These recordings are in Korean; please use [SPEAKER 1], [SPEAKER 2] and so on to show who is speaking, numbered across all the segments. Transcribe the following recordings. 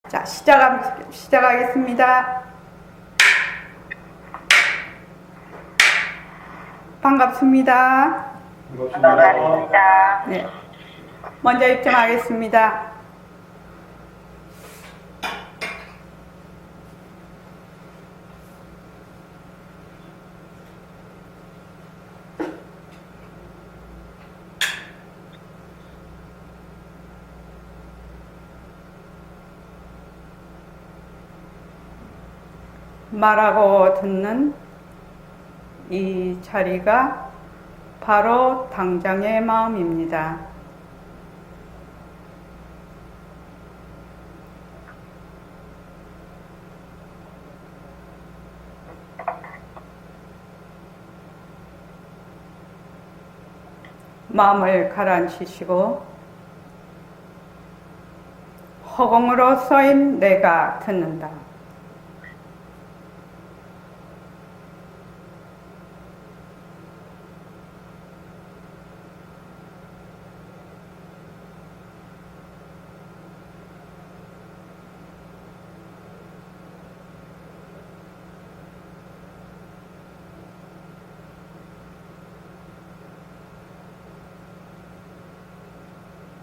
[SPEAKER 1] 자, 시작하겠습니다. 반갑습니다.
[SPEAKER 2] 반갑습니다.
[SPEAKER 1] 네. 먼저 입장하겠습니다. 말하고 듣는 이 자리가 바로 당장의 마음입니다. 마음을 가라앉히시고 허공으로 써인 내가 듣는다.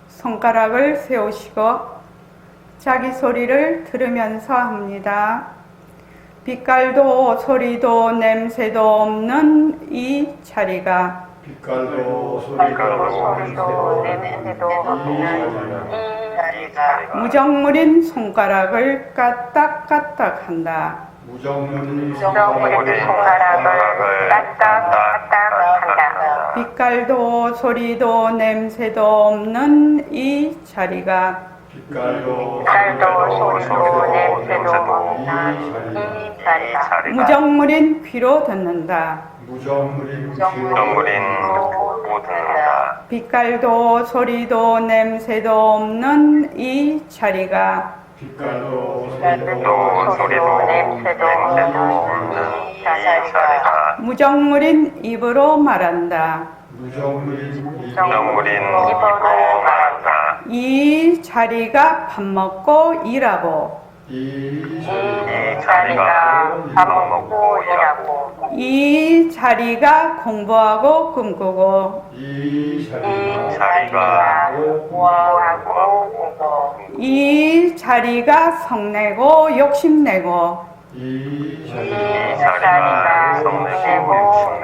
[SPEAKER 1] 손가락을 세우시고 자기 소리를 들으면서 합니다. 빛깔도 소리도 냄새도 없는 이 자리가
[SPEAKER 2] 빛깔도 소리도 냄새도 없는 이 자리가
[SPEAKER 1] 무정물인 손가락을 까딱까딱 한다.
[SPEAKER 2] 무정물인 손가락을 까딱까딱 한다.
[SPEAKER 1] 빛깔도 소리도 냄새도 없는 이 자리가
[SPEAKER 2] 빛깔도 소리도 냄새도 없는 이 자리가
[SPEAKER 1] 무정물인 귀로 듣는다.
[SPEAKER 2] 무정물인 귀로 듣는다.
[SPEAKER 1] 빛깔도 소리도 냄새도 없는 이 자리가
[SPEAKER 2] 빛깔도 소리도 냄새도 없는 이 자리가
[SPEAKER 1] 무정물인 입으로 말한다.
[SPEAKER 2] 무정물인 입으로 말한다.
[SPEAKER 1] 이 자리가 밥 먹고 일하고
[SPEAKER 2] 이 자리가 밥 먹고 일하고
[SPEAKER 1] 이 자리가 공부하고 꿈꾸고
[SPEAKER 2] 이 자리가 공부하고 꿈꾸고
[SPEAKER 1] 이 자리가 성내고 욕심내고
[SPEAKER 2] 이 자리가 성내고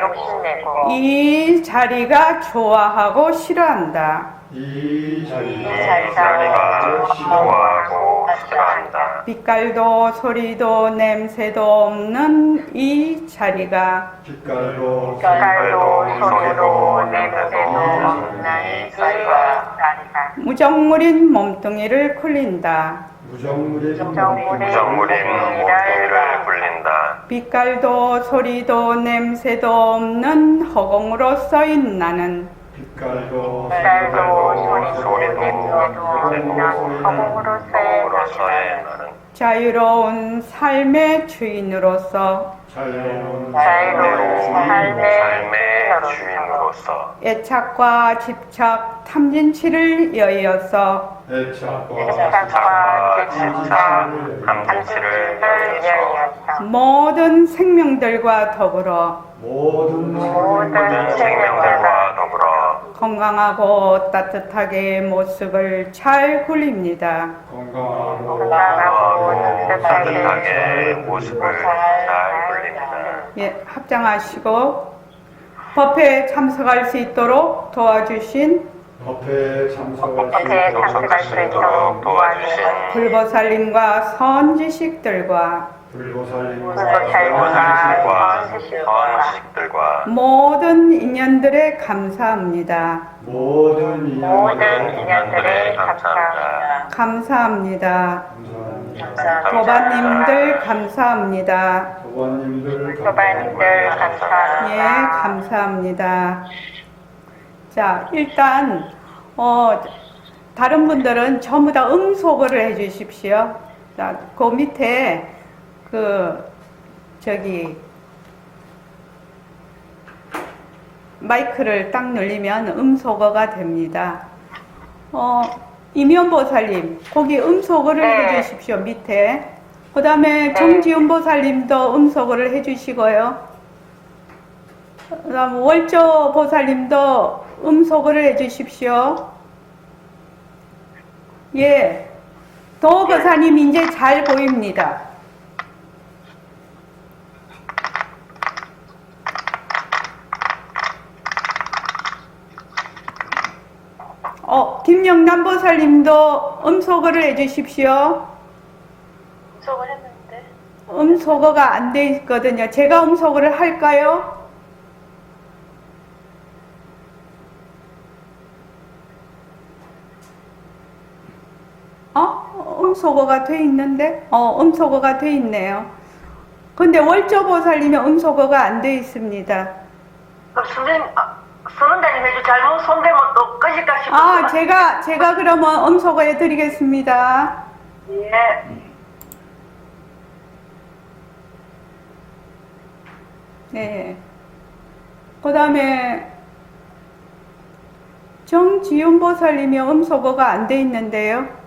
[SPEAKER 2] 욕심내고
[SPEAKER 1] 이 자리가 좋아하고 싫어한다.
[SPEAKER 2] 이 자리가 좋아하고 싫어한다.
[SPEAKER 1] 빛깔도 소리도 냄새도 없는 이 자리가
[SPEAKER 2] 빛깔도 소리도 냄새도 없는 이 자리가
[SPEAKER 1] 무정물인 몸뚱이를 굴린다.
[SPEAKER 2] 무정물인 몸뚱이를 굴린다.
[SPEAKER 1] 빛깔도 소리도 냄새도 없는 허공으로 써인 나는
[SPEAKER 2] 빛깔도 소리도 냄새도 없는 허공으로서의 나는
[SPEAKER 1] 자유로운 삶의 주인으로서
[SPEAKER 2] 자유로운 삶의 주인으로서
[SPEAKER 1] 애착과 집착, 탐진치를 여의어서
[SPEAKER 2] 애착과 집착, 탐진치를 여의어서
[SPEAKER 1] 모든 생명들과 더불어
[SPEAKER 2] 모든 생명들과 더불어
[SPEAKER 1] 건강하고 따뜻하게 모습을 잘 굴립니다.
[SPEAKER 2] 건강하고 따뜻하게 모습을 잘 굴립니다.
[SPEAKER 1] 예, 합장하시고 법회에 참석할 수 있도록 도와주신
[SPEAKER 2] 법회에 참석할 수 있도록 도와주신
[SPEAKER 1] 불보살님과 선지식들과
[SPEAKER 2] 불보살님과 선지식들과
[SPEAKER 1] 모든 인연들에 감사합니다.
[SPEAKER 2] 모든 인연들에 감사합니다.
[SPEAKER 1] 감사합니다. 도반님들 감사합니다.
[SPEAKER 2] 도반님들 감사합니다.
[SPEAKER 1] 예, 감사합니다. 자, 일단 다른 분들은 전부 다 음소거를 해 주십시오. 자, 그 밑에 마이크를 딱 눌리면 음소거가 됩니다. 이면보살님, 거기 음소거를
[SPEAKER 2] 네.
[SPEAKER 1] 해주십시오, 밑에. 그 다음에
[SPEAKER 2] 네.
[SPEAKER 1] 정지은보살님도 음소거를 해주시고요. 그 다음 월조보살님도 음소거를 해주십시오. 예. 도거사님 이제 잘 보입니다. 김영남보살님도 음소거를 해주십시오.
[SPEAKER 3] 음소거 했는데.
[SPEAKER 1] 음소거가 안 돼 있거든요. 제가 음소거를 할까요? 음소거가 돼 있는데? 음소거가 돼 있네요. 근데 월조보살님이 음소거가 안 돼 있습니다.
[SPEAKER 3] 그럼 선생님, 선원장님 해주 잘못 손대면 또 끝일까 싶어서.
[SPEAKER 1] 제가 그러면 음소거 해드리겠습니다.
[SPEAKER 3] 예.
[SPEAKER 1] 네. 그 다음에 정지윤보살님이 음소거가 안 돼 있는데요.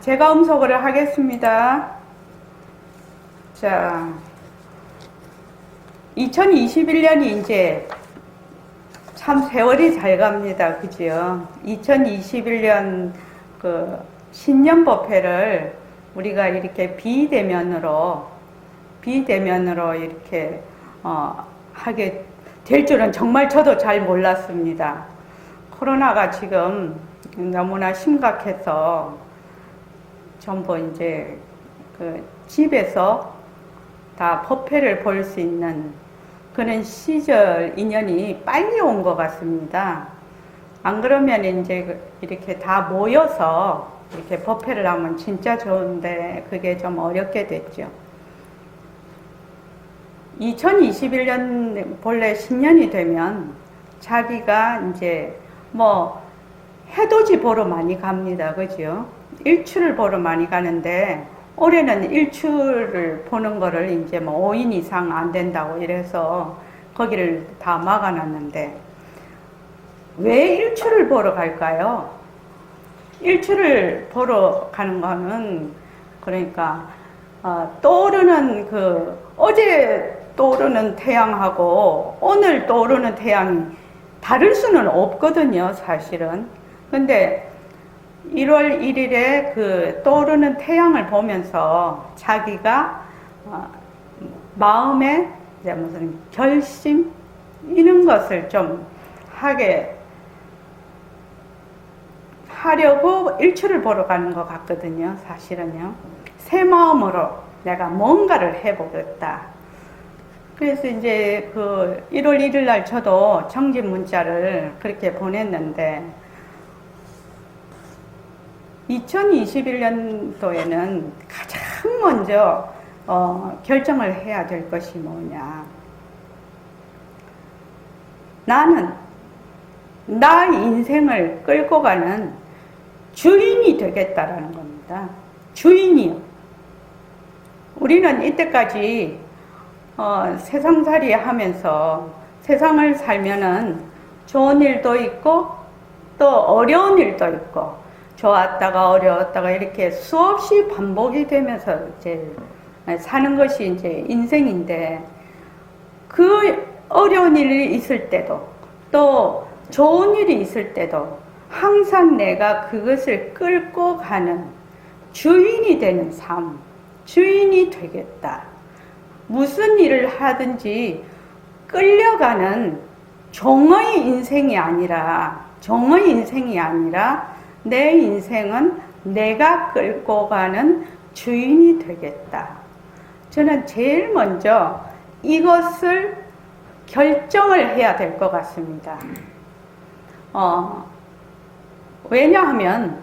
[SPEAKER 1] 제가 음소거를 하겠습니다. 자, 2021년이 이제 참 세월이 잘 갑니다. 그죠? 2021년 그 신년법회를 우리가 이렇게 비대면으로 이렇게 하게 될 줄은 정말 저도 잘 몰랐습니다. 코로나가 지금 너무나 심각해서 전부 이제 그 집에서 다 법회를 볼 수 있는 그런 시절 인연이 빨리 온 것 같습니다. 안 그러면 이제 이렇게 다 모여서 이렇게 법회를 하면 진짜 좋은데 그게 좀 어렵게 됐죠. 2021년 본래 신년이 되면 자기가 이제 뭐 해돋이 보러 많이 갑니다. 그죠? 일출을 보러 많이 가는데 올해는 일출을 보는 거를 이제 뭐 5인 이상 안 된다고 이래서 거기를 다 막아놨는데 왜 일출을 보러 갈까요? 일출을 보러 가는 거는 그러니까 떠오르는 어제 떠오르는 태양하고 오늘 떠오르는 태양이 다를 수는 없거든요, 사실은. 근데 1월 1일에 그 떠오르는 태양을 보면서 자기가 마음에 이제 무슨 결심 이런 것을 좀 하려고 일출을 보러 가는 것 같거든요, 사실은요. 새 마음으로 내가 뭔가를 해보겠다. 그래서 이제 그 1월 1일 날 저도 정진 문자를 그렇게 보냈는데 2021년도에는 가장 먼저 결정을 해야 될 것이 뭐냐. 나는 나 인생을 끌고 가는 주인이 되겠다라는 겁니다. 주인이요. 우리는 이때까지 세상살이 하면서 세상을 살면은 좋은 일도 있고 또 어려운 일도 있고 좋았다가 어려웠다가 이렇게 수없이 반복이 되면서 이제 사는 것이 이제 인생인데 그 어려운 일이 있을 때도 또 좋은 일이 있을 때도 항상 내가 그것을 끌고 가는 주인이 되는 삶, 주인이 되겠다. 무슨 일을 하든지 끌려가는 종의 인생이 아니라 내 인생은 내가 끌고 가는 주인이 되겠다. 저는 제일 먼저 이것을 결정을 해야 될 것 같습니다. 왜냐하면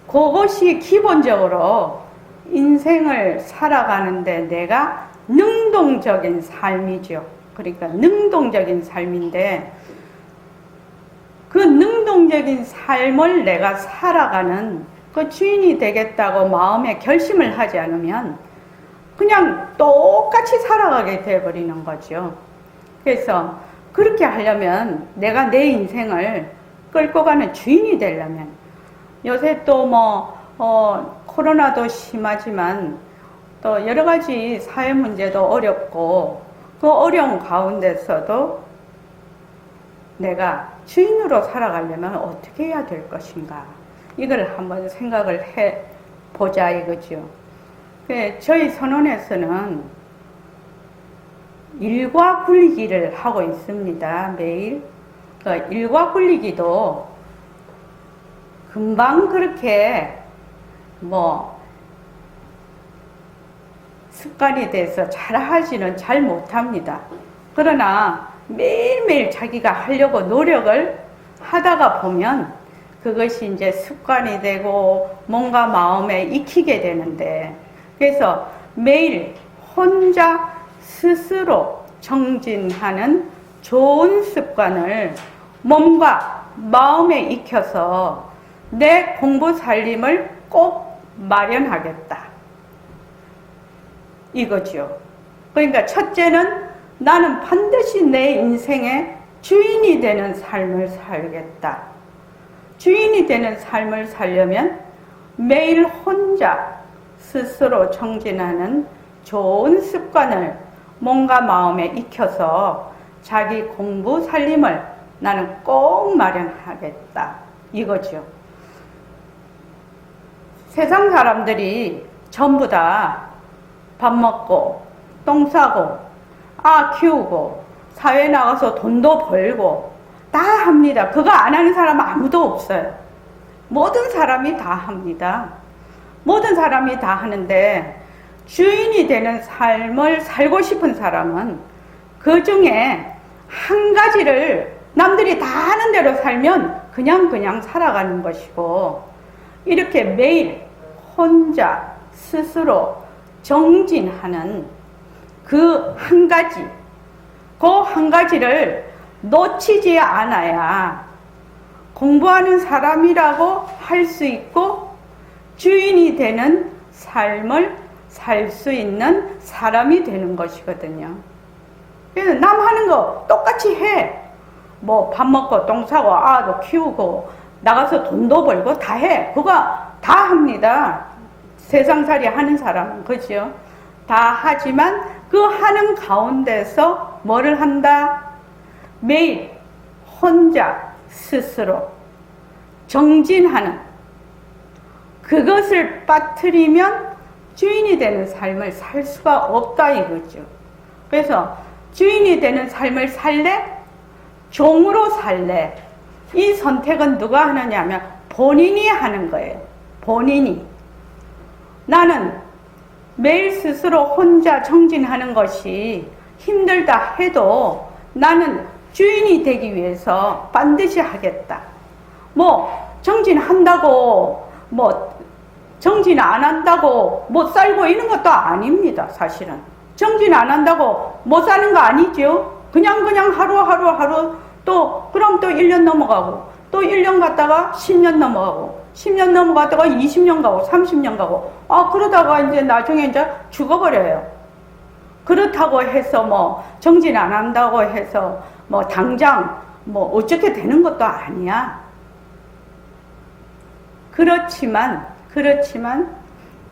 [SPEAKER 1] 그것이 기본적으로 인생을 살아가는데 내가 능동적인 삶이죠. 그러니까 능동적인 삶인데 그 능동적인 삶을 내가 살아가는 그 주인이 되겠다고 마음에 결심을 하지 않으면 그냥 똑같이 살아가게 되어버리는 거죠. 그래서 그렇게 하려면 내가 내 인생을 끌고 가는 주인이 되려면 요새 또 코로나도 심하지만 또 여러 가지 사회 문제도 어렵고 그 어려운 가운데서도 내가 주인으로 살아가려면 어떻게 해야 될 것인가 이걸 한번 생각을 해보자 이거죠. 저희 선원에서는 일과 굴리기를 하고 있습니다. 매일. 일과 굴리기도 금방 그렇게 습관이 돼서 잘 못합니다. 그러나 매일매일 자기가 하려고 노력을 하다가 보면 그것이 이제 습관이 되고 뭔가 마음에 익히게 되는데, 그래서 매일 혼자 스스로 정진하는 좋은 습관을 몸과 마음에 익혀서 내 공부 살림을 꼭 마련하겠다. 이거죠. 그러니까 첫째는 나는 반드시 내 인생의 주인이 되는 삶을 살겠다. 주인이 되는 삶을 살려면 매일 혼자 스스로 정진하는 좋은 습관을 몸과 마음에 익혀서 자기 공부 살림을 나는 꼭 마련하겠다. 이거죠. 세상 사람들이 전부 다 밥 먹고 똥 싸고 키우고 사회에 나가서 돈도 벌고 다 합니다. 그거 안 하는 사람은 아무도 없어요. 모든 사람이 다 합니다. 모든 사람이 다 하는데 주인이 되는 삶을 살고 싶은 사람은 그 중에 한 가지를 남들이 다 하는 대로 살면 그냥 살아가는 것이고, 이렇게 매일 혼자 스스로 정진하는 그 한 가지를 놓치지 않아야 공부하는 사람이라고 할 수 있고 주인이 되는 삶을 살 수 있는 사람이 되는 것이거든요. 그래서 남 하는 거 똑같이 해. 밥 먹고 똥 싸고 아도 키우고 나가서 돈도 벌고 다 해. 그거 다 합니다. 세상살이 하는 사람은. 그죠? 다 하지만 그 하는 가운데서 뭐를 한다? 매일 혼자 스스로 정진하는, 그것을 빠뜨리면 주인이 되는 삶을 살 수가 없다 이거죠. 그래서 주인이 되는 삶을 살래? 종으로 살래? 이 선택은 누가 하느냐 하면 본인이 하는 거예요. 본인이. 나는 매일 스스로 혼자 정진하는 것이 힘들다 해도 나는 주인이 되기 위해서 반드시 하겠다. 정진한다고 정진 안 한다고 못 살고 이런 것도 아닙니다. 사실은 정진 안 한다고 못 사는 거 아니죠. 그냥 하루 또 그럼 또 1년 넘어가고 또 1년 갔다가 10년 넘어가고 10년 넘어갔다가 20년 가고 30년 가고 그러다가 이제 나중에 이제 죽어버려요. 그렇다고 해서 정진 안 한다고 해서 당장 어떻게 되는 것도 아니야. 그렇지만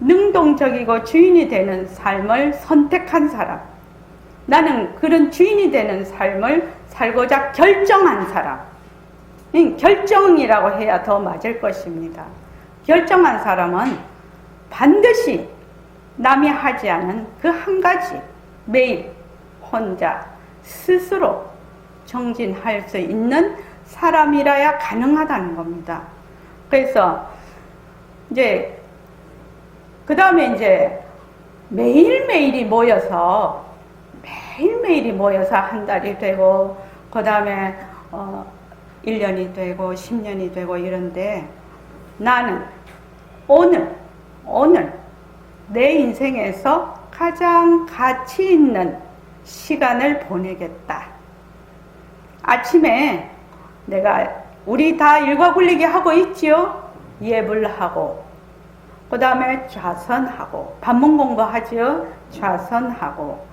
[SPEAKER 1] 능동적이고 주인이 되는 삶을 선택한 사람, 나는 그런 주인이 되는 삶을 살고자 결정한 사람, 결정이라고 해야 더 맞을 것입니다. 결정한 사람은 반드시 남이 하지 않은 그 한 가지 매일 혼자 스스로 정진할 수 있는 사람이라야 가능하다는 겁니다. 그래서 이제 그 다음에 이제 매일매일이 모여서 한 달이 되고 그 다음에 1년이 되고 10년이 되고 이런데, 나는 오늘 내 인생에서 가장 가치 있는 시간을 보내겠다. 아침에 우리 다 일과 굴리기 하고 있지요. 예불하고 그 다음에 좌선하고 반문 공부하지요. 좌선하고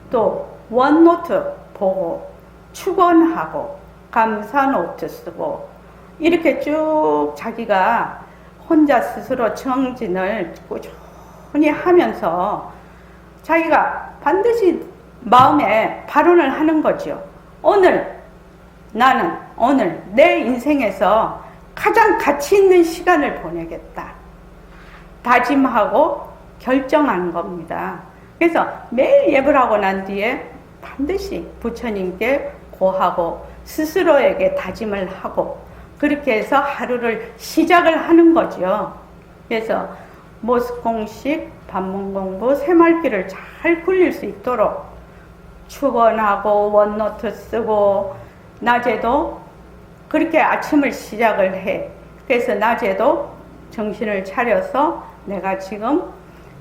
[SPEAKER 1] 또 원노트 보고 축원하고 감사 노트 쓰고 이렇게 쭉 자기가 혼자 스스로 정진을 꾸준히 하면서 자기가 반드시 마음에 발언을 하는 거죠. 나는 오늘 내 인생에서 가장 가치 있는 시간을 보내겠다. 다짐하고 결정하는 겁니다. 그래서 매일 예불 하고 난 뒤에 반드시 부처님께 고하고 스스로에게 다짐을 하고 그렇게 해서 하루를 시작을 하는 거죠. 그래서 모습공식, 반문공부, 새말귀를 잘 굴릴 수 있도록 축원하고 원노트 쓰고 낮에도 그렇게 아침을 시작을 해. 그래서 낮에도 정신을 차려서 내가 지금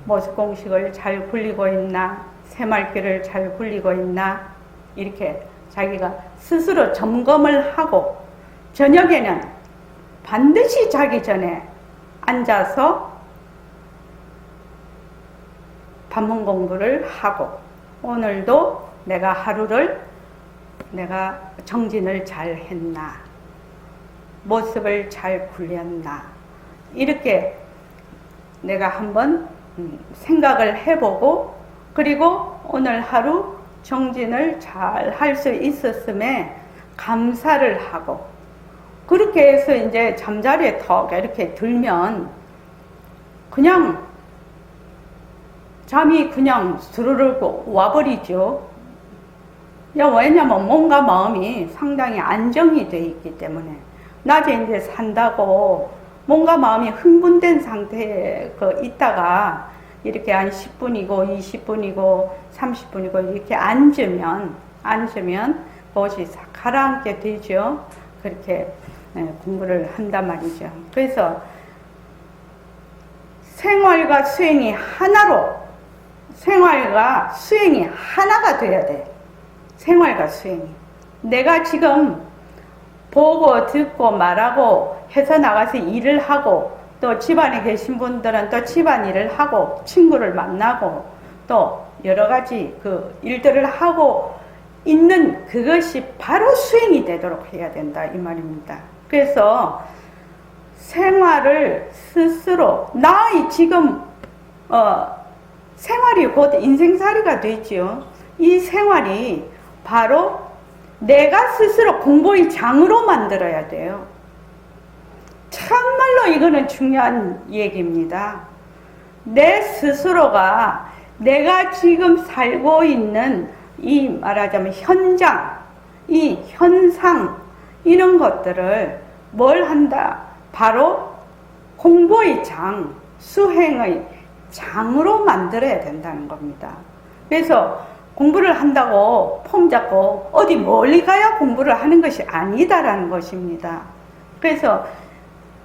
[SPEAKER 1] 모습공식을 잘 굴리고 있나, 새말귀를 잘 굴리고 있나 이렇게 자기가 스스로 점검을 하고 저녁에는 반드시 자기 전에 앉아서 반문 공부를 하고 오늘도 내가 하루를 내가 정진을 잘 했나, 모습을 잘 굴렸나 이렇게 내가 한번 생각을 해보고 그리고 오늘 하루 정진을 잘 할 수 있었음에 감사를 하고 그렇게 해서 이제 잠자리에 턱 이렇게 들면 그냥 잠이 그냥 스르르 와버리죠. 왜냐면 몸과 마음이 상당히 안정이 돼 있기 때문에 낮에 이제 산다고 몸과 마음이 흥분된 상태에 있다가 이렇게 한 10분이고 20분이고 30분이고 이렇게 앉으면 그것이 가라앉게 되죠. 그렇게 공부를 한단 말이죠. 그래서 생활과 수행이 하나가 돼야 돼. 생활과 수행이. 내가 지금 보고 듣고 말하고 해서 나가서 일을 하고 또 집안에 계신 분들은 또 집안일을 하고 친구를 만나고 또 여러 가지 그 일들을 하고 있는 그것이 바로 수행이 되도록 해야 된다 이 말입니다. 그래서 생활을 스스로 지금 생활이 곧 인생살이가 되죠. 이 생활이 바로 내가 스스로 공부의 장으로 만들어야 돼요. 참말로 이거는 중요한 얘기입니다. 내 스스로가 내가 지금 살고 있는 이 말하자면 현장, 이 현상 이런 것들을 뭘 한다? 바로 공부의 장, 수행의 장으로 만들어야 된다는 겁니다. 그래서 공부를 한다고 폼 잡고 어디 멀리 가야 공부를 하는 것이 아니다라는 것입니다. 그래서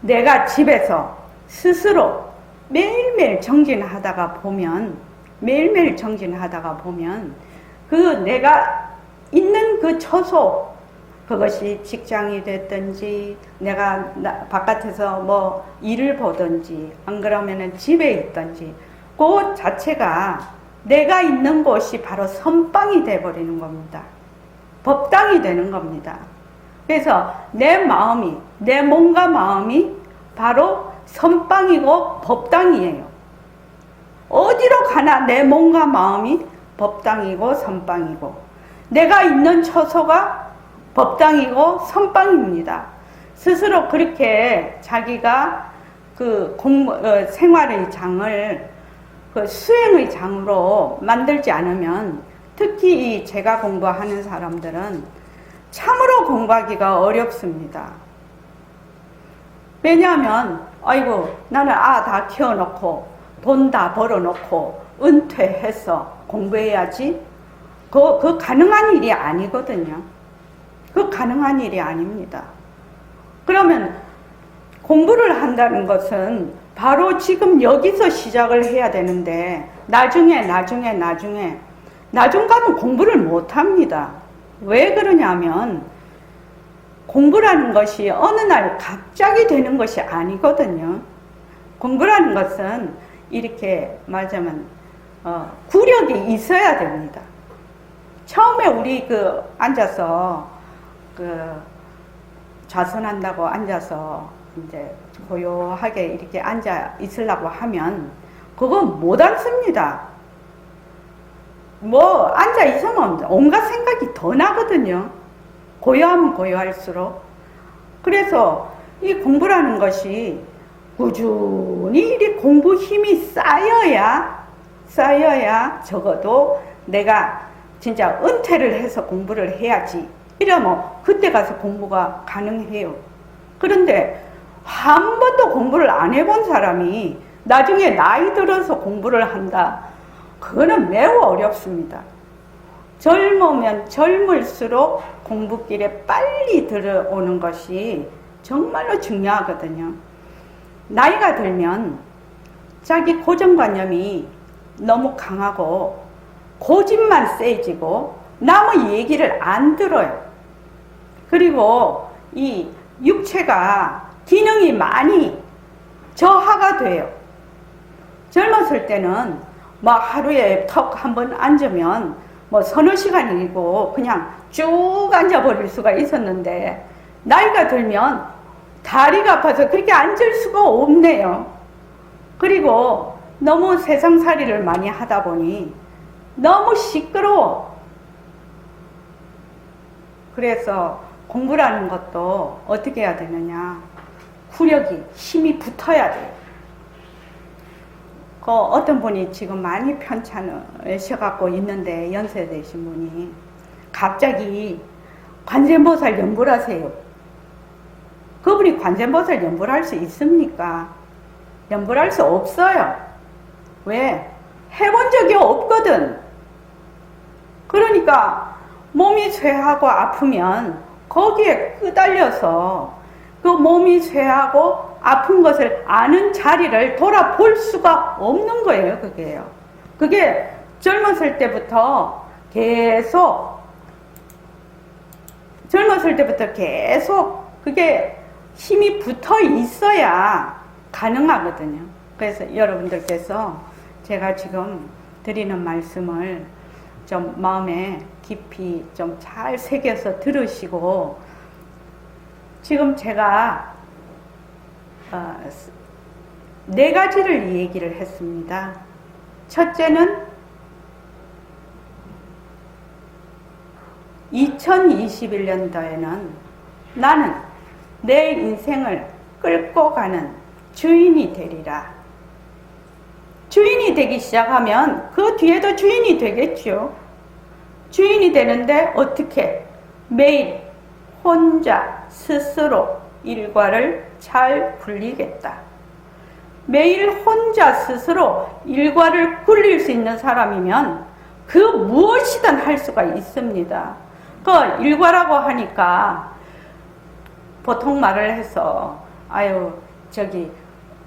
[SPEAKER 1] 내가 집에서 스스로 매일매일 정진하다가 보면 그 내가 있는 그 처소 그것이 직장이 됐든지 내가 바깥에서 뭐 일을 보든지 안 그러면은 집에 있든지 그 자체가 내가 있는 곳이 바로 선방이 돼버리는 겁니다. 법당이 되는 겁니다. 그래서 내 몸과 마음이 바로 선방이고 법당이에요. 어디로 가나 내 몸과 마음이 법당이고 선방이고 내가 있는 처소가 법당이고 선방입니다. 스스로 그렇게 자기가 생활의 장을 수행의 장으로 만들지 않으면 특히 이 제가 공부하는 사람들은 참으로 공부하기가 어렵습니다. 왜냐하면 나는 다 키워놓고 돈 다 벌어놓고 은퇴해서 공부해야지 그 가능한 일이 아니거든요. 그 가능한 일이 아닙니다. 그러면 공부를 한다는 것은 바로 지금 여기서 시작을 해야 되는데 나중 가면 공부를 못합니다. 왜 그러냐면 공부라는 것이 어느 날 갑자기 되는 것이 아니거든요. 공부라는 것은 이렇게 말하자면 구력이 있어야 됩니다. 처음에 우리 앉아서 좌선한다고 앉아서 이제 고요하게 이렇게 앉아 있으려고 하면 그건 못 앉습니다. 뭐 앉아 있으면 온갖 생각이 더 나거든요. 고요하면 고요할수록. 그래서 이 공부라는 것이 꾸준히 이 공부 힘이 쌓여야 적어도 내가 진짜 은퇴를 해서 공부를 해야지. 이러면 그때 가서 공부가 가능해요. 그런데 한 번도 공부를 안 해본 사람이 나중에 나이 들어서 공부를 한다. 그거는 매우 어렵습니다. 젊으면 젊을수록 공부길에 빨리 들어오는 것이 정말로 중요하거든요. 나이가 들면 자기 고정관념이 너무 강하고 고집만 세지고 남의 얘기를 안 들어요. 그리고 이 육체가 기능이 많이 저하가 돼요. 젊었을 때는 막 하루에 턱 한번 앉으면 뭐 서너 시간이고 그냥 쭉 앉아버릴 수가 있었는데 나이가 들면 다리가 아파서 그렇게 앉을 수가 없네요. 그리고 너무 세상살이를 많이 하다 보니 너무 시끄러워. 그래서 공부라는 것도 어떻게 해야 되느냐. 구력이, 힘이 붙어야 돼요. 어떤 분이 지금 많이 편찮으셔갖고 있는데, 연세 되신 분이 갑자기 관세음보살 연불 하세요. 그분이 관세음보살 연불 할 수 있습니까? 연불 할 수 없어요. 왜? 해본 적이 없거든. 그러니까 몸이 쇠하고 아프면 거기에 끄달려서 그 몸이 쇠하고 아픈 것을 아는 자리를 돌아볼 수가 없는 거예요. 그게 젊었을 때부터 계속 그게 힘이 붙어 있어야 가능하거든요. 그래서 여러분들께서 제가 지금 드리는 말씀을 좀 마음에 깊이 좀 잘 새겨서 들으시고, 지금 제가 4가지를 얘기를 했습니다. 첫째는 2021년도에는 나는 내 인생을 끌고 가는 주인이 되리라. 주인이 되기 시작하면 그 뒤에도 주인이 되겠죠. 주인이 되는데 어떻게? 매일 혼자 스스로 일과를 잘 굴리겠다. 매일 혼자 스스로 일과를 굴릴 수 있는 사람이면 그 무엇이든 할 수가 있습니다. 그 일과라고 하니까 보통 말을 해서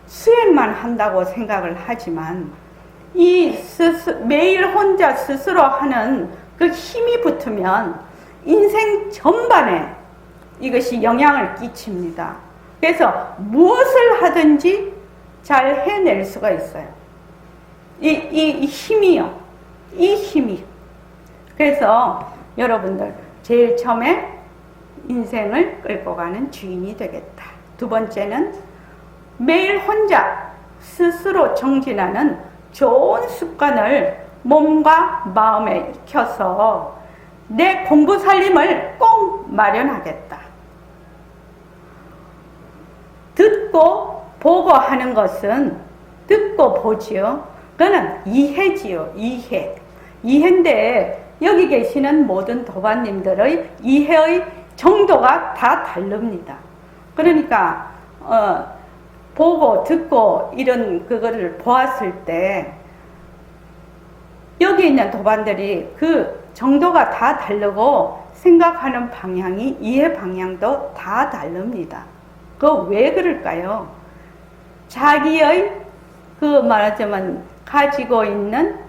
[SPEAKER 1] 수행만 한다고 생각을 하지만 매일 혼자 스스로 하는 그 힘이 붙으면 인생 전반에 이것이 영향을 끼칩니다. 그래서 무엇을 하든지 잘 해낼 수가 있어요. 이 힘이요. 그래서 여러분들 제일 처음에 인생을 끌고 가는 주인이 되겠다. 두 번째는 매일 혼자 스스로 정진하는 좋은 습관을 몸과 마음에 익혀서 내 공부 살림을 꼭 마련하겠다. 듣고 보고 하는 것은 듣고 보지요. 그거는 이해지요. 이해인데 여기 계시는 모든 도반님들의 이해의 정도가 다 다릅니다. 그러니까 보고 듣고 이런 그거를 보았을 때 여기 있는 도반들이 그 정도가 다 다르고 생각하는 방향이 이해 방향도 다 다릅니다. 왜 그럴까요? 자기의 말하자면 가지고 있는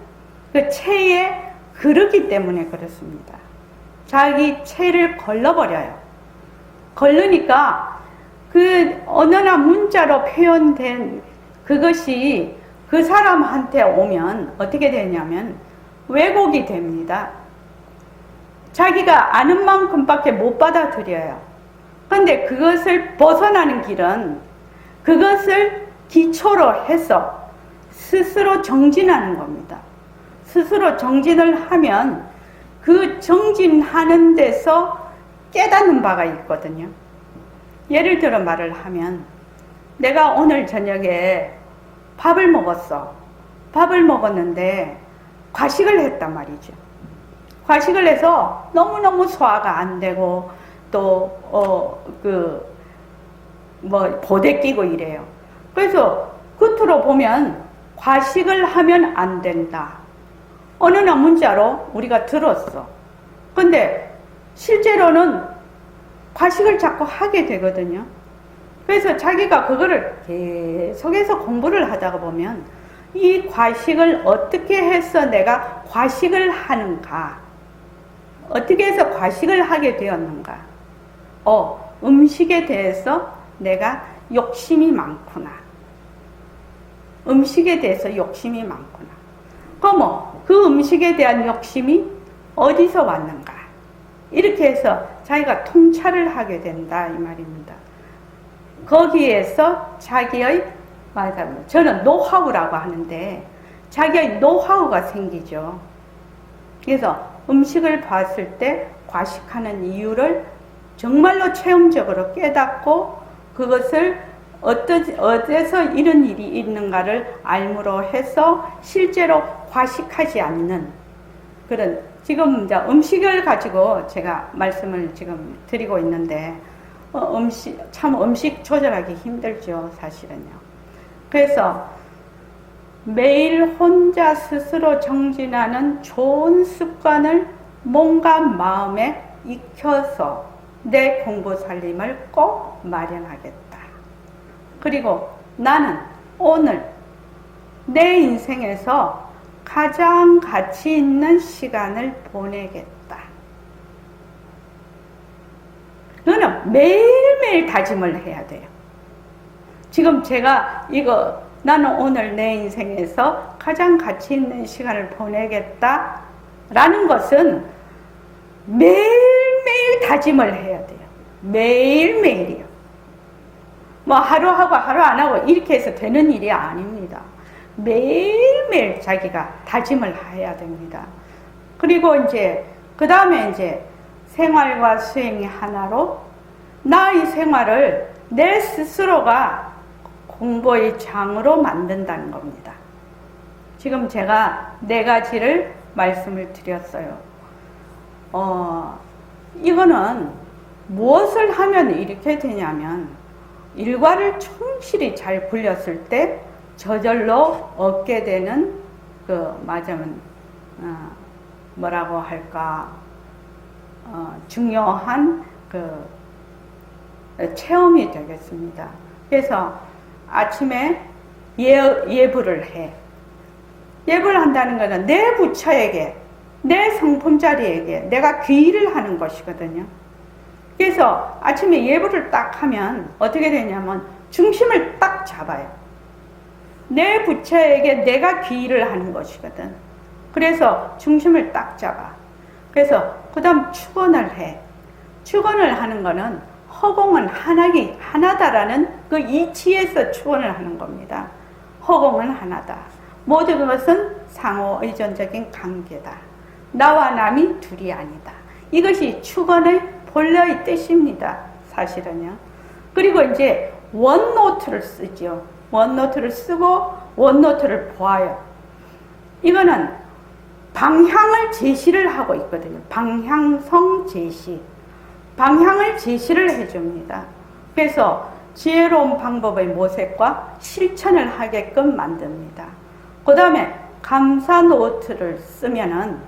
[SPEAKER 1] 그 체에 그르기 때문에 그렇습니다. 자기 체를 걸러버려요. 걸르니까 그 언어나 문자로 표현된 그것이 그 사람한테 오면 어떻게 되냐면 왜곡이 됩니다. 자기가 아는 만큼밖에 못 받아들여요. 근데 그것을 벗어나는 길은 그것을 기초로 해서 스스로 정진하는 겁니다. 스스로 정진을 하면 그 정진하는 데서 깨닫는 바가 있거든요. 예를 들어 말을 하면 내가 오늘 저녁에 밥을 먹었어. 밥을 먹었는데 과식을 했단 말이죠. 과식을 해서 너무너무 소화가 안 되고 또 보대 끼고 이래요. 그래서 겉으로 보면 과식을 하면 안 된다. 어느 날 문자로 우리가 들었어. 근데 실제로는 과식을 자꾸 하게 되거든요. 그래서 자기가 그거를 계속해서 공부를 하다가 보면 이 과식을 어떻게 해서 내가 과식을 하는가? 어떻게 해서 과식을 하게 되었는가? 음식에 대해서 내가 욕심이 많구나. 음식에 대해서 욕심이 많구나. 그럼 그 음식에 대한 욕심이 어디서 왔는가? 이렇게 해서 자기가 통찰을 하게 된다 이 말입니다. 거기에서 자기의 저는 노하우라고 하는데 자기의 노하우가 생기죠. 그래서 음식을 봤을 때 과식하는 이유를 정말로 체험적으로 깨닫고 그것을 어디서 이런 일이 있는가를 알므로 해서 실제로 과식하지 않는 그런 지금 이제 음식을 가지고 제가 말씀을 지금 드리고 있는데 음식 조절하기 힘들죠, 사실은요. 그래서 매일 혼자 스스로 정진하는 좋은 습관을 몸과 마음에 익혀서 내 공부 살림을 꼭 마련하겠다. 그리고 나는 오늘 내 인생에서 가장 가치 있는 시간을 보내겠다. 그거는 매일매일 다짐을 해야 돼요. 지금 제가 나는 오늘 내 인생에서 가장 가치 있는 시간을 보내겠다 라는 것은 매일매일 다짐을 해야 돼요. 매일매일이요. 하루 하고 하루 안 하고 이렇게 해서 되는 일이 아닙니다. 매일매일 자기가 다짐을 해야 됩니다. 그리고 그 다음에 생활과 수행이 하나로 나의 생활을 내 스스로가 공부의 장으로 만든다는 겁니다. 지금 제가 4가지를 말씀을 드렸어요. 이거는 무엇을 하면 이렇게 되냐면 일과를 충실히 잘 굴렸을 때 저절로 얻게 되는 뭐라고 할까 중요한 체험이 되겠습니다. 그래서 아침에 예불을 해. 예불을 한다는 것은 내 부처에게, 내 성품자리에게 내가 귀의를 하는 것이거든요. 그래서 아침에 예불을 딱 하면 어떻게 되냐면 중심을 딱 잡아요. 내 부처에게 내가 귀의를 하는 것이거든. 그래서 중심을 딱 잡아. 그래서 그 다음 축원을 해. 축원을 하는 거는 허공은 하나다라는 그 이치에서 축원을 하는 겁니다. 허공은 하나다. 모든 것은 상호 의존적인 관계다. 나와 남이 둘이 아니다. 이것이 축원의 본래의 뜻입니다. 사실은요. 그리고 원노트를 쓰죠. 원노트를 쓰고 원노트를 보아요. 이거는 방향을 제시를 하고 있거든요. 방향성 제시. 방향을 제시를 해줍니다. 그래서 지혜로운 방법의 모색과 실천을 하게끔 만듭니다. 그 다음에 감사 노트를 쓰면은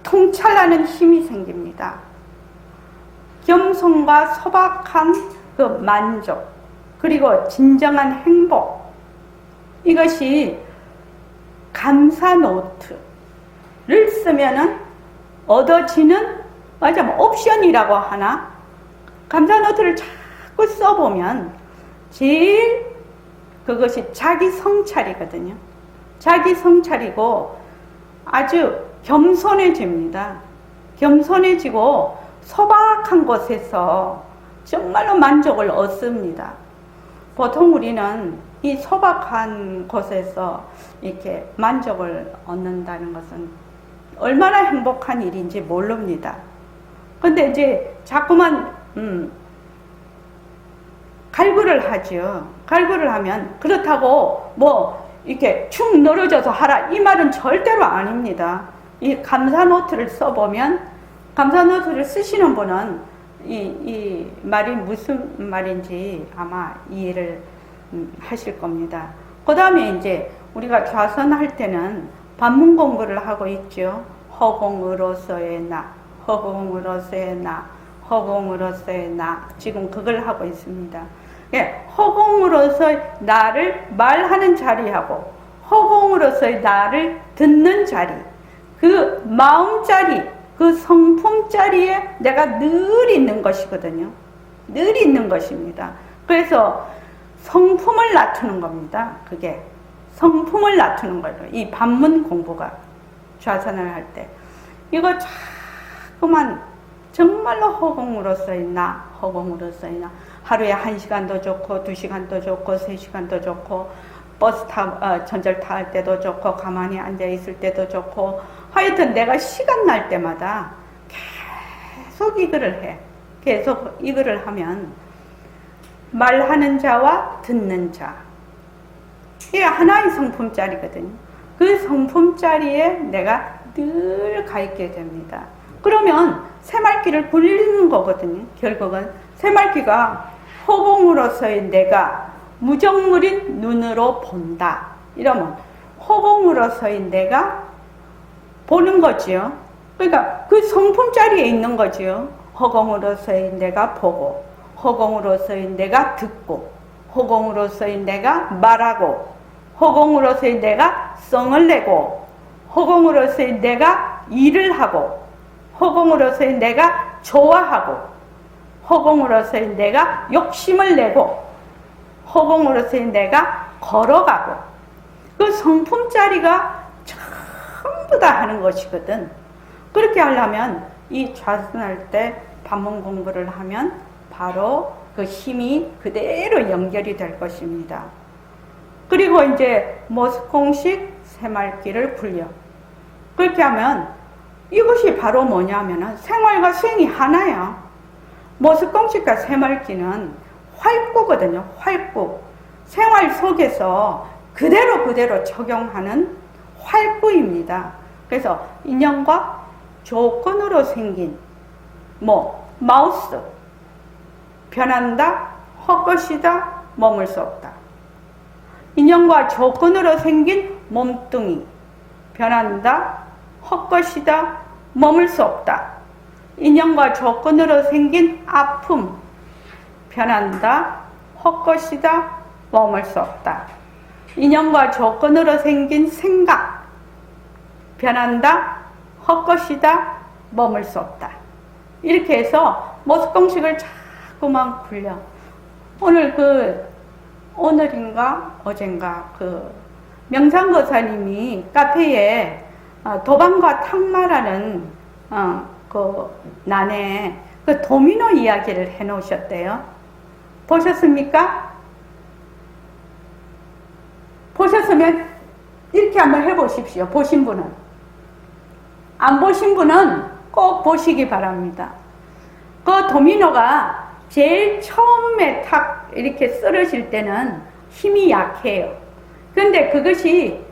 [SPEAKER 1] 통찰하는 힘이 생깁니다. 겸손과 소박한 그 만족, 그리고 진정한 행복, 이것이 감사 노트를 쓰면은 얻어지는 옵션이라고 하나? 감사 노트를 자꾸 써보면 제일 그것이 자기 성찰이거든요. 자기 성찰이고 아주 겸손해집니다. 겸손해지고 소박한 곳에서 정말로 만족을 얻습니다. 보통 우리는 이 소박한 곳에서 이렇게 만족을 얻는다는 것은 얼마나 행복한 일인지 모릅니다. 근데 이제 자꾸만 갈구를 하죠. 갈구를 하면 그렇다고 뭐 이렇게 축 늘어져서 하라 이 말은 절대로 아닙니다. 이 감사 노트를 써보면 감사 노트를 쓰시는 분은 이 말이 무슨 말인지 아마 이해를 하실 겁니다. 그 다음에 이제 우리가 좌선할 때는 반문 공부를 하고 있죠. 허공으로서의 나, 허공으로서의 나, 허공으로서의 나. 지금 그걸 하고 있습니다. 예, 허공으로서의 나를 말하는 자리하고 허공으로서의 나를 듣는 자리, 그 마음자리, 그 성품자리에 내가 늘 있는 것이거든요. 늘 있는 것입니다. 그래서 성품을 낮추는 겁니다. 그게 성품을 낮추는 거죠. 이 반문 공부가 좌선을 할 때 이거 자꾸만 정말로 허공으로서의 나, 허공으로서의 나. 하루에 1시간도 좋고 2시간도 좋고 3시간도 좋고 버스 전철 탈 때도 좋고 가만히 앉아 있을 때도 좋고 하여튼 내가 시간 날 때마다 계속 이거를 해. 계속 이거를 하면 말하는 자와 듣는 자, 이게 하나의 성품짜리거든요. 그 성품짜리에 내가 늘 가 있게 됩니다. 그러면 새말귀를 굴리는 거거든요. 결국은 새말귀가 허공으로서의 내가 무정물인 눈으로 본다. 이러면 허공으로서의 내가 보는 거지요. 그러니까 그 성품자리에 있는 거지요. 허공으로서의 내가 보고, 허공으로서의 내가 듣고, 허공으로서의 내가 말하고, 허공으로서의 내가 성을 내고, 허공으로서의 내가 일을 하고, 허공으로서의 내가 좋아하고, 허공으로서의 내가 욕심을 내고, 허공으로서의 내가 걸어가고, 그 성품자리가 전부 다 하는 것이거든. 그렇게 하려면 이 좌선할 때 반문 공부를 하면 바로 그 힘이 그대로 연결이 될 것입니다. 그리고 이제 모습공식 새말귀를 굴려. 그렇게 하면 이것이 바로 뭐냐면은 생활과 수행이 하나야. 모습공식과 새말귀는 활구거든요. 활구. 생활 속에서 그대로 적용하는 활구입니다. 그래서 인연과 조건으로 생긴 마우스, 변한다, 헛것이다, 머물 수 없다. 인연과 조건으로 생긴 몸뚱이, 변한다, 헛것이다, 머물 수 없다. 인연과 조건으로 생긴 아픔, 변한다, 헛것이다, 머물 수 없다. 인연과 조건으로 생긴 생각, 변한다, 헛것이다, 머물 수 없다. 이렇게 해서 모습공식을 자꾸만 굴려. 오늘인가 어젠가 명상거사님이 카페에 도방과 탁마라는 난에 도미노 이야기를 해놓으셨대요. 보셨습니까? 보셨으면 이렇게 한번 해보십시오. 보신 분은. 안 보신 분은 꼭 보시기 바랍니다. 그 도미노가 제일 처음에 탁 이렇게 쓰러질 때는 힘이 약해요. 그런데 그것이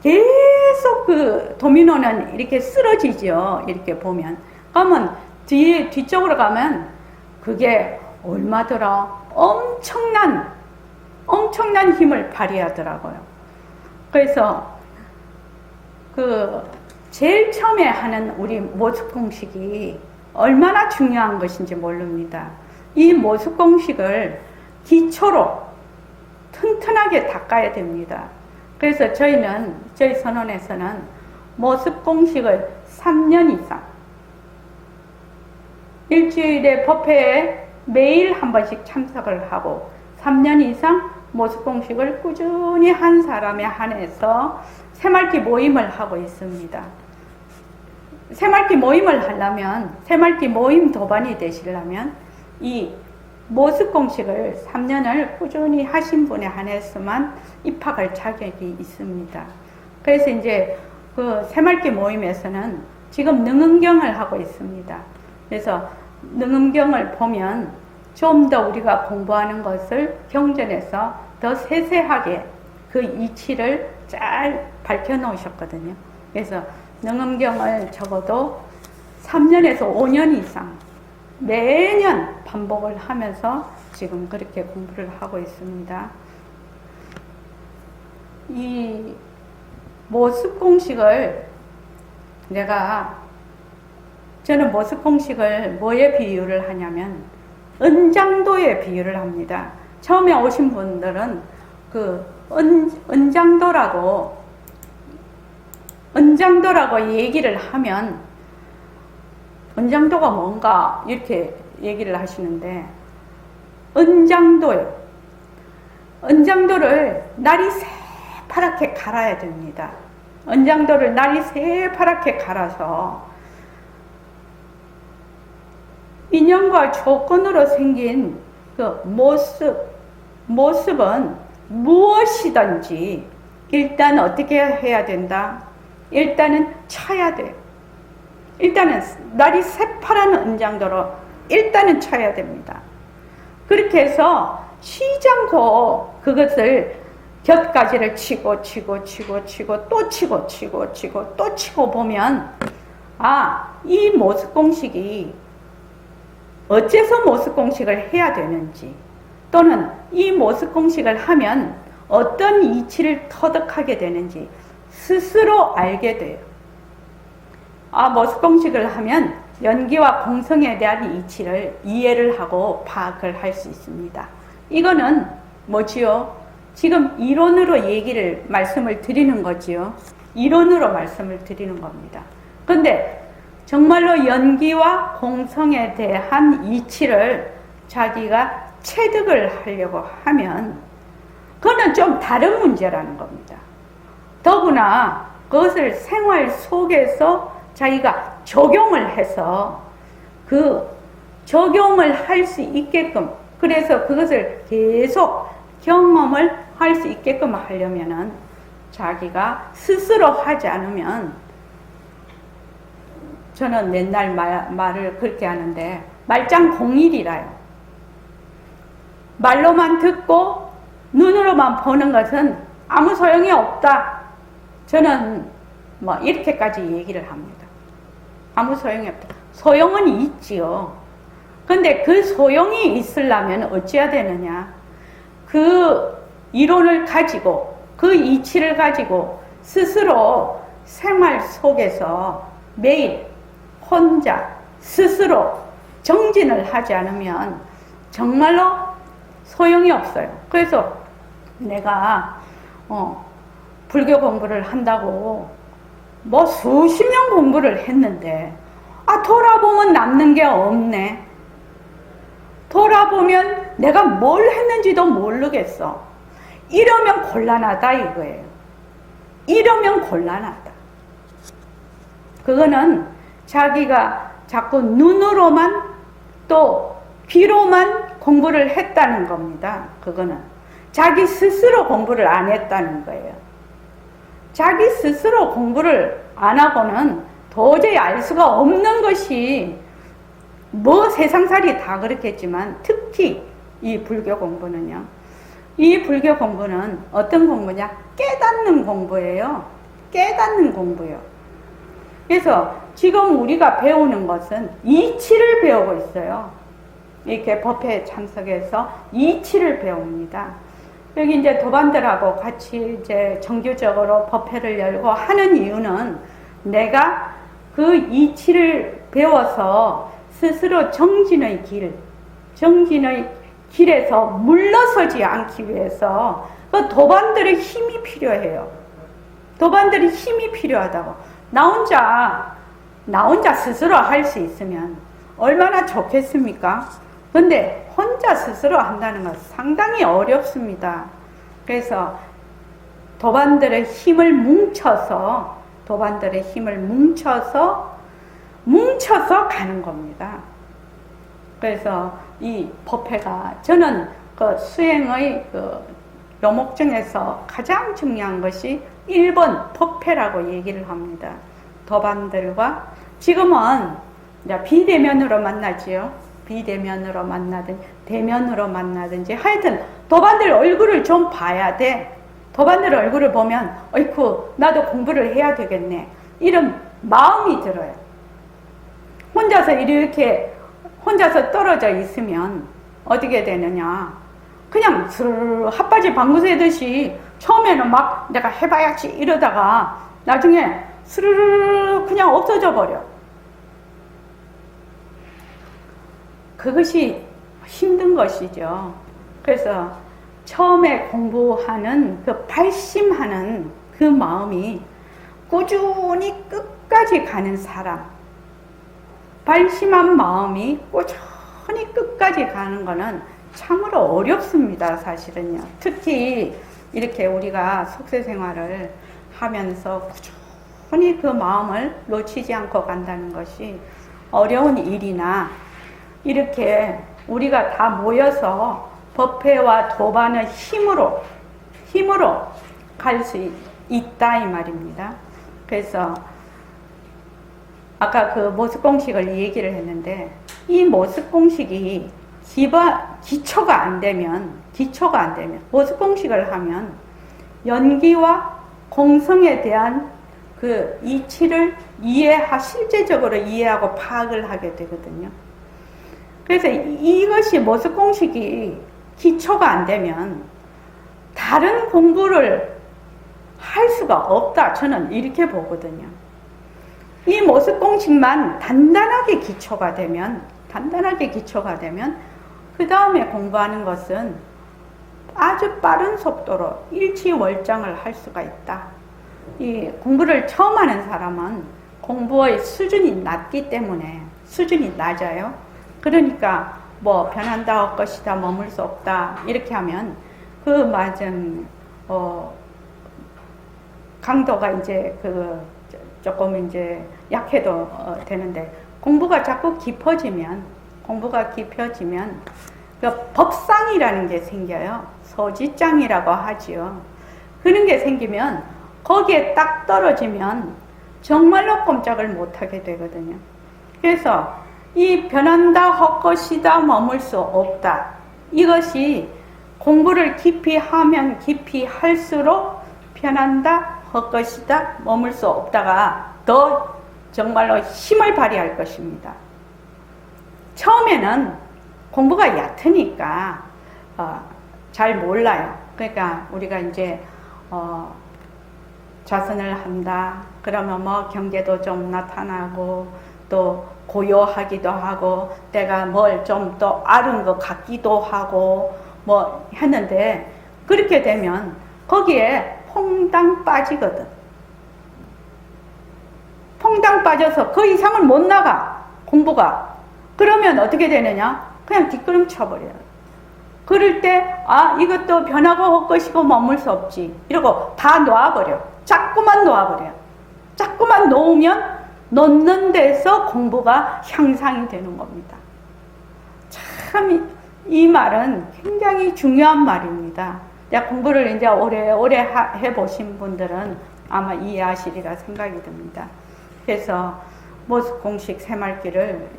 [SPEAKER 1] 계속 그 도미노는 이렇게 쓰러지죠. 이렇게 보면. 그러면 뒤쪽으로 가면 그게 얼마더라? 엄청난 힘을 발휘하더라고요. 그래서 제일 처음에 하는 우리 모습공식이 얼마나 중요한 것인지 모릅니다. 이 모습공식을 기초로 튼튼하게 닦아야 됩니다. 그래서 저희 선원에서는 모습공식을 3년 이상, 일주일에 법회에 매일 한 번씩 참석을 하고 3년 이상 모습공식을 꾸준히 한 사람에 한해서 새말귀 모임을 하고 있습니다. 새말기 모임을 하려면, 새말기 모임 도반이 되시려면 이 모습 공식을 3년을 꾸준히 하신 분에 한해서만 입학할 자격이 있습니다. 그래서 이제 그 새말기 모임에서는 지금 능음경을 하고 있습니다. 그래서 능음경을 보면 좀 더 우리가 공부하는 것을 경전에서 더 세세하게 그 이치를 잘 밝혀 놓으셨거든요. 그래서 능음경을 적어도 3년에서 5년 이상 매년 반복을 하면서 지금 그렇게 공부를 하고 있습니다. 이 모습 공식을 저는 모습 공식을 뭐에 비유를 하냐면 은장도에 비유를 합니다. 처음에 오신 분들은 그 은장도라고 얘기를 하면 은장도가 뭔가 이렇게 얘기를 하시는데 은장도요. 은장도를 날이 새파랗게 갈아야 됩니다. 은장도를 날이 새파랗게 갈아서 인연과 조건으로 생긴 그 모습은 무엇이든지 일단 어떻게 해야 된다? 일단은 쳐야 돼요. 일단은 날이 새파란 은장도로 일단은 쳐야 됩니다. 그렇게 해서 쉬지 않고 그것을 곁가지를 치고 또 치고 보면 이 모습 공식이 어째서 모습 공식을 해야 되는지 또는 이 모습 공식을 하면 어떤 이치를 터득하게 되는지 스스로 알게 돼요. 모습 공식을 하면 연기와 공성에 대한 이치를 이해를 하고 파악을 할 수 있습니다. 이거는 뭐지요? 지금 이론으로 말씀을 드리는 거지요. 이론으로 말씀을 드리는 겁니다. 근데 정말로 연기와 공성에 대한 이치를 자기가 체득을 하려고 하면 그거는 좀 다른 문제라는 겁니다. 더구나 그것을 생활 속에서 자기가 적용을 해서 그 적용을 할 수 있게끔, 그래서 그것을 계속 경험을 할 수 있게끔 하려면은 자기가 스스로 하지 않으면, 저는 맨날 말을 그렇게 하는데 말짱공일이라요. 말로만 듣고 눈으로만 보는 것은 아무 소용이 없다. 저는 이렇게까지 얘기를 합니다. 아무 소용이 없다. 소용은 있지요. 근데 그 소용이 있으려면 어찌해야 되느냐? 그 이론을 가지고, 그 이치를 가지고 스스로 생활 속에서 매일 혼자 스스로 정진을 하지 않으면 정말로 소용이 없어요. 그래서 내가 불교 공부를 한다고 수십 년 공부를 했는데 돌아보면 남는 게 없네. 돌아보면 내가 뭘 했는지도 모르겠어. 이러면 곤란하다 이거예요. 이러면 곤란하다. 그거는 자기가 자꾸 눈으로만 또 귀로만 공부를 했다는 겁니다. 그거는 자기 스스로 공부를 안 했다는 거예요. 자기 스스로 공부를 안 하고는 도저히 알 수가 없는 것이, 세상살이 다 그렇겠지만 특히 이 불교 공부는요. 이 불교 공부는 어떤 공부냐? 깨닫는 공부예요. 깨닫는 공부요. 그래서 지금 우리가 배우는 것은 이치를 배우고 있어요. 이렇게 법회에 참석해서 이치를 배웁니다. 여기 이제 도반들하고 같이 이제 정규적으로 법회를 열고 하는 이유는 내가 그 이치를 배워서 스스로 정진의 길에서 물러서지 않기 위해서 그 도반들의 힘이 필요해요. 도반들의 힘이 필요하다고. 나 혼자 스스로 할 수 있으면 얼마나 좋겠습니까? 근데 혼자 스스로 한다는 건 상당히 어렵습니다. 그래서 도반들의 힘을 뭉쳐서 뭉쳐서 가는 겁니다. 그래서 이 법회가 저는 그 수행의 그 요목 중에서 가장 중요한 것이 1번 법회라고 얘기를 합니다. 도반들과 지금은 이제 비대면으로 만나지요. 비대면으로 만나든지 대면으로 만나든지 하여튼 도반들 얼굴을 좀 봐야 돼. 도반들 얼굴을 보면 어이쿠 나도 공부를 해야 되겠네 이런 마음이 들어요. 혼자서 이렇게 혼자서 떨어져 있으면 어떻게 되느냐, 그냥 스르르 핫바지 방구 새듯이 처음에는 막 내가 해봐야지 이러다가 나중에 스르르 그냥 없어져 버려. 그것이 힘든 것이죠. 그래서 처음에 공부하는 그 발심하는 그 마음이 꾸준히 끝까지 가는 사람, 발심한 마음이 꾸준히 끝까지 가는 거는 참으로 어렵습니다, 사실은요. 특히 이렇게 우리가 속세 생활을 하면서 꾸준히 그 마음을 놓치지 않고 간다는 것이 어려운 일이나, 이렇게 우리가 다 모여서 법회와 도반의 힘으로 갈 수 있다 이 말입니다. 그래서 아까 그 모습공식을 얘기를 했는데, 이 모습공식이 기초가 안 되면 모습공식을 하면 연기와 공성에 대한 그 이치를 실제적으로 이해하고 파악을 하게 되거든요. 그래서 이것이 모습공식이 기초가 안 되면 다른 공부를 할 수가 없다, 저는 이렇게 보거든요. 이 모습공식만 단단하게 기초가 되면 그 다음에 공부하는 것은 아주 빠른 속도로 일치월장을 할 수가 있다. 이 공부를 처음 하는 사람은 공부의 수준이 낮기 때문에, 수준이 낮아요. 그러니까 뭐 변한다 할 것이다, 머물 수 없다 이렇게 하면 그 맞은 강도가 이제 그 조금 이제 약해도 되는데, 공부가 자꾸 깊어지면 그 법상이라는 게 생겨요. 소지장이라고 하지요. 그런 게 생기면 거기에 딱 떨어지면 정말로 꼼짝을 못하게 되거든요. 그래서 이 변한다 할 것이다, 머물 수 없다, 이것이 공부를 깊이 하면 깊이 할수록 변한다 할 것이다, 머물 수 없다가 더 정말로 힘을 발휘할 것입니다. 처음에는 공부가 얕으니까 잘 몰라요. 그러니까 우리가 이제 자선을 한다 그러면 뭐 경계도 좀 나타나고 또 고요하기도 하고 내가 뭘 좀 더 아는 것 같기도 하고 뭐 했는데, 그렇게 되면 거기에 퐁당 빠지거든. 퐁당 빠져서 그 이상을 못 나가, 공부가. 그러면 어떻게 되느냐? 그냥 뒷걸음 쳐버려요. 그럴 때 이것도 변하고 할 것이고 머물 수 없지 이러고 다 놓아버려. 자꾸만 놓아버려. 자꾸만 놓으면 놓는 데서 공부가 향상이 되는 겁니다. 참 이 말은 굉장히 중요한 말입니다. 공부를 이제 오래 해보신 분들은 아마 이해하시리라 생각이 듭니다. 그래서 모습공식 새말기를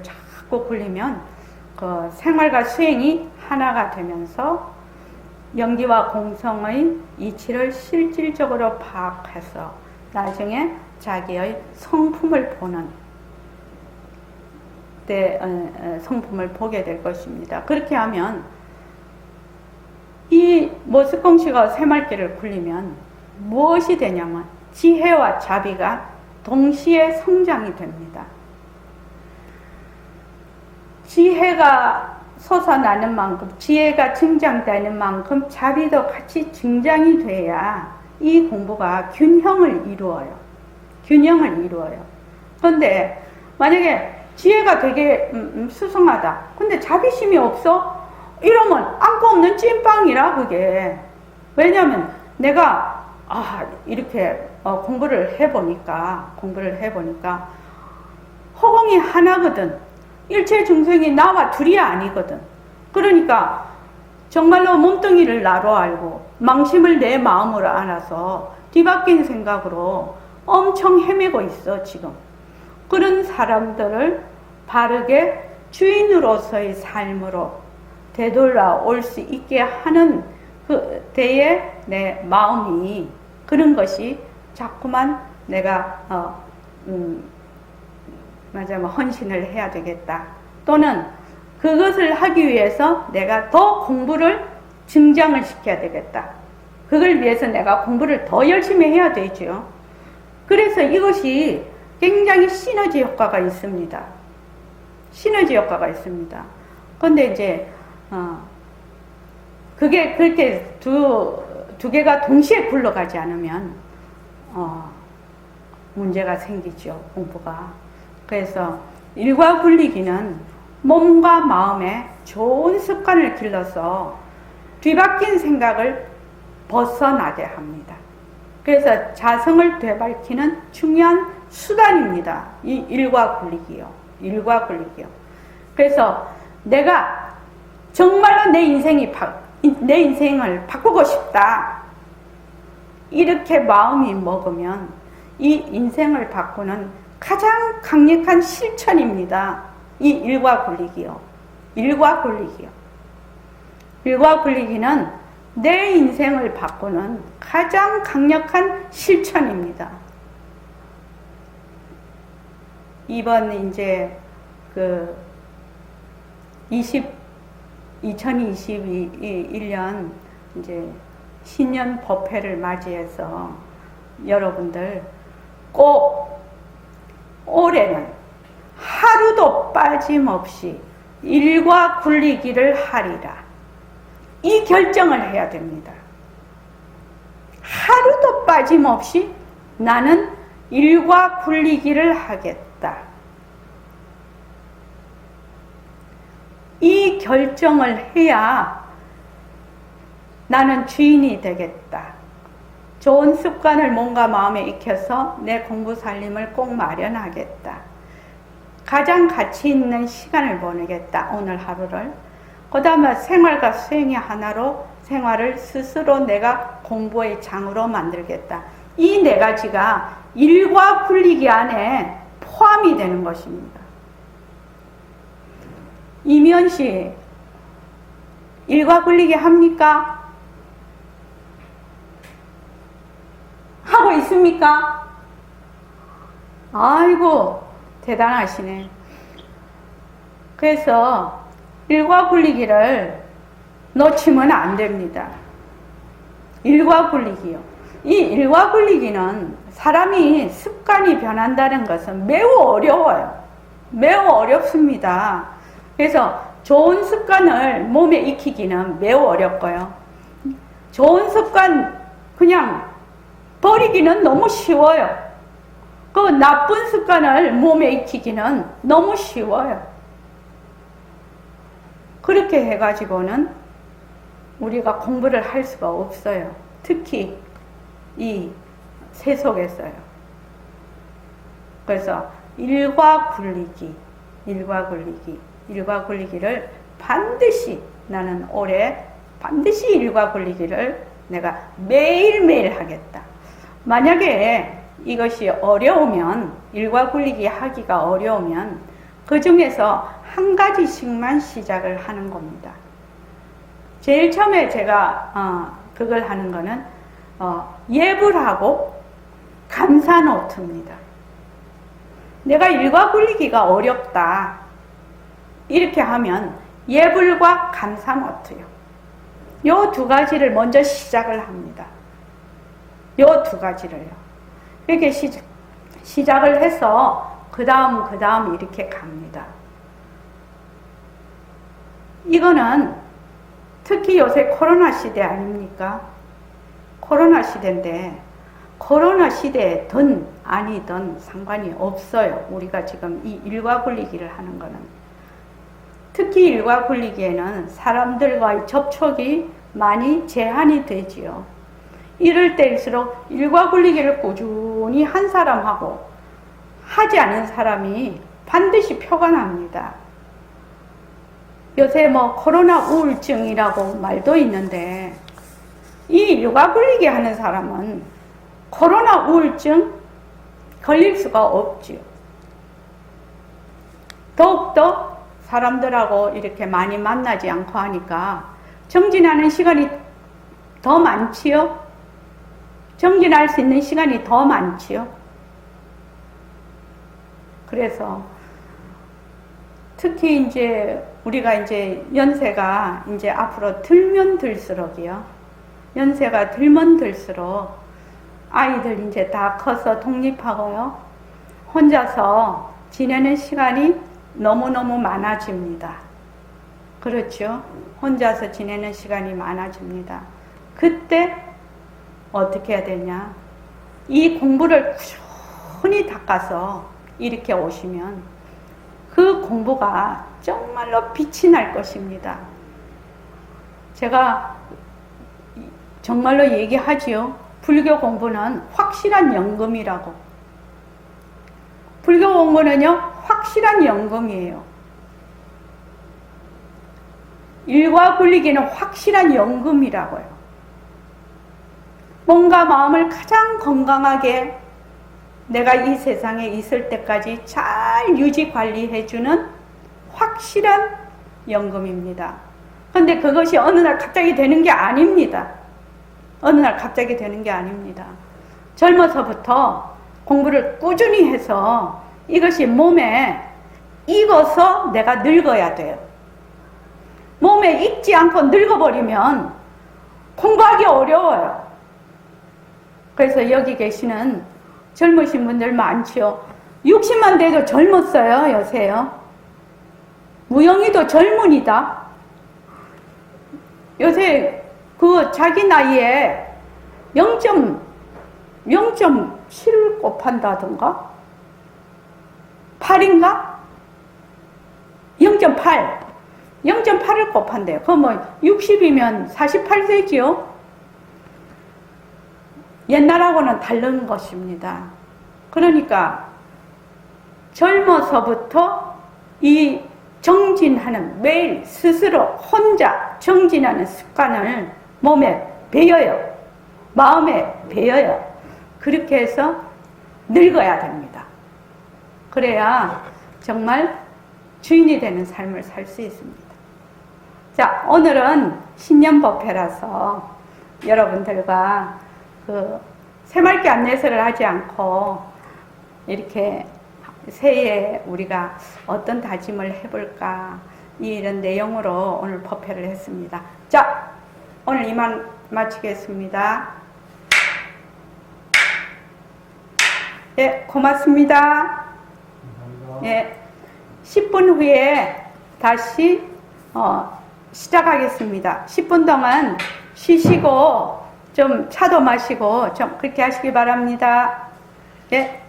[SPEAKER 1] 자꾸 굴리면 그 생활과 수행이 하나가 되면서 연기와 공성의 이치를 실질적으로 파악해서 나중에 자기의 성품을 보는 때 성품을 보게 될 것입니다. 그렇게 하면 이 모습공식과 새말기를 굴리면 무엇이 되냐면 지혜와 자비가 동시에 성장이 됩니다. 지혜가 솟아나는 만큼, 지혜가 증장되는 만큼 자비도 같이 증장이 돼야 이 공부가 균형을 이루어요. 그런데 만약에 지혜가 되게 수승하다. 근데 자비심이 없어? 이러면 안고 없는 찐빵이라 그게. 왜냐면 내가 이렇게 공부를 해보니까 허공이 하나거든. 일체 중생이 나와 둘이 아니거든. 그러니까 정말로 몸뚱이를 나로 알고 망심을 내 마음으로 알아서 뒤바뀐 생각으로 엄청 헤매고 있어 지금. 그런 사람들을 바르게 주인으로서의 삶으로 되돌아올 수 있게 하는 그 때에 내 마음이 그런 것이 자꾸만 내가 헌신을 해야 되겠다. 또는 그것을 하기 위해서 내가 더 공부를 증장을 시켜야 되겠다. 그걸 위해서 내가 공부를 더 열심히 해야 되죠. 그래서 이것이 굉장히 시너지 효과가 있습니다. 시너지 효과가 있습니다. 그런데 이제 그게 그렇게 두 개가 동시에 굴러가지 않으면 문제가 생기죠. 공부가. 그래서 일과 굴리기는 몸과 마음에 좋은 습관을 길러서 뒤바뀐 생각을 벗어나게 합니다. 그래서 자성을 되밟히는 중요한 수단입니다. 이 일과 굴리기요. 일과 굴리기요. 그래서 내가 정말로 내 인생을 바꾸고 싶다. 이렇게 마음이 먹으면 이 인생을 바꾸는 가장 강력한 실천입니다. 이 일과 굴리기요. 일과 굴리기요. 일과 굴리기는 내 인생을 바꾸는 가장 강력한 실천입니다. 이번 이제 2021년 이제 신년 법회를 맞이해서 여러분들 꼭 올해는 하루도 빠짐없이 일과 굴리기를 하리라. 이 결정을 해야 됩니다. 하루도 빠짐없이 나는 일과 굴리기를 하겠다. 이 결정을 해야 나는 주인이 되겠다. 좋은 습관을 몸과 마음에 익혀서 내 공부 살림을 꼭 마련하겠다. 가장 가치 있는 시간을 보내겠다. 오늘 하루를. 그 다음에 생활과 수행이 하나로 생활을 스스로 내가 공부의 장으로 만들겠다. 이 네 가지가 일과 굴리기 안에 포함이 되는 것입니다. 이면 씨, 일과 굴리기 합니까? 하고 있습니까? 아이고, 대단하시네. 그래서 일과 굴리기를 놓치면 안 됩니다. 일과 굴리기요. 이 일과 굴리기는 사람이 습관이 변한다는 것은 매우 어려워요. 매우 어렵습니다. 그래서 좋은 습관을 몸에 익히기는 매우 어렵고요. 좋은 습관 그냥 버리기는 너무 쉬워요. 그 나쁜 습관을 몸에 익히기는 너무 쉬워요. 그렇게 해가지고는 우리가 공부를 할 수가 없어요. 특히 이 세속에서요. 그래서 일과 굴리기를 반드시 나는 올해 반드시 일과 굴리기를 내가 매일매일 하겠다. 만약에 이것이 어려우면, 일과 굴리기 하기가 어려우면 그 중에서 한 가지씩만 시작을 하는 겁니다. 제일 처음에 제가 그걸 하는 거는 예불하고 감사노트입니다. 내가 일과 굴리기가 어렵다. 이렇게 하면 예불과 감사노트요. 요 두 가지를 먼저 시작을 합니다. 요 두 가지를요. 이렇게 시작을 해서 그 다음 이렇게 갑니다. 이거는 특히 요새 코로나 시대 아닙니까? 코로나 시대인데 코로나 시대든 아니든 상관이 없어요. 우리가 지금 이 일과 굴리기를 하는 거는. 특히 일과 굴리기에는 사람들과의 접촉이 많이 제한이 되지요. 이럴 때일수록 일과 굴리기를 꾸준히 한 사람하고 하지 않은 사람이 반드시 표가 납니다. 요새 뭐 코로나 우울증이라고 말도 있는데 이 일과 굴리기 하는 사람은 코로나 우울증 걸릴 수가 없지요. 더욱더 사람들하고 이렇게 많이 만나지 않고 하니까 정진하는 시간이 더 많지요. 정진할 수 있는 시간이 더 많지요. 그래서 특히 이제 우리가 이제 연세가 이제 앞으로 들면 들수록이요. 연세가 들면 들수록 아이들 이제 다 커서 독립하고요. 혼자서 지내는 시간이 너무너무 많아집니다. 그렇죠? 혼자서 지내는 시간이 많아집니다. 그때 어떻게 해야 되냐? 이 공부를 꾸준히 닦아서 이렇게 오시면 그 공부가 정말로 빛이 날 것입니다. 제가 정말로 얘기하지요. 불교 공부는 확실한 연금이라고. 불교 공부는요, 확실한 연금이에요. 일과 굴리기는 확실한 연금이라고요. 몸과 마음을 가장 건강하게 내가 이 세상에 있을 때까지 잘 유지 관리해주는 확실한 연금입니다. 그런데 그것이 어느 날 갑자기 되는 게 아닙니다. 어느 날 갑자기 되는 게 아닙니다. 젊어서부터 공부를 꾸준히 해서 이것이 몸에 익어서 내가 늙어야 돼요. 몸에 익지 않고 늙어버리면 공부하기 어려워요. 그래서 여기 계시는 젊으신 분들 많지요. 60만 돼도 젊었어요, 요새요. 무영이도 젊은이다. 요새 그 자기 나이에 0.7을 곱한다던가? 8인가? 0.8. 0.8을 곱한대요. 그럼 뭐 60이면 48세지요? 옛날하고는 다른 것입니다. 그러니까 젊어서부터 이 정진하는, 매일 스스로 혼자 정진하는 습관을 몸에 배여요. 마음에 배여요. 그렇게 해서 늙어야 됩니다. 그래야 정말 주인이 되는 삶을 살 수 있습니다. 자, 오늘은 신년법회라서 여러분들과 그 새mar기 안내서를 하지 않고 이렇게 새해에 우리가 어떤 다짐을 해볼까, 이런 내용으로 오늘 법회를 했습니다. 자, 오늘 이만 마치겠습니다. 예, 고맙습니다. 예, 10분 후에 다시 시작하겠습니다. 10분 동안 쉬시고 좀 차도 마시고 좀 그렇게 하시기 바랍니다. 예.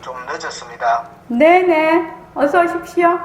[SPEAKER 4] 좀 늦었습니다.
[SPEAKER 1] 네네. 어서 오십시오.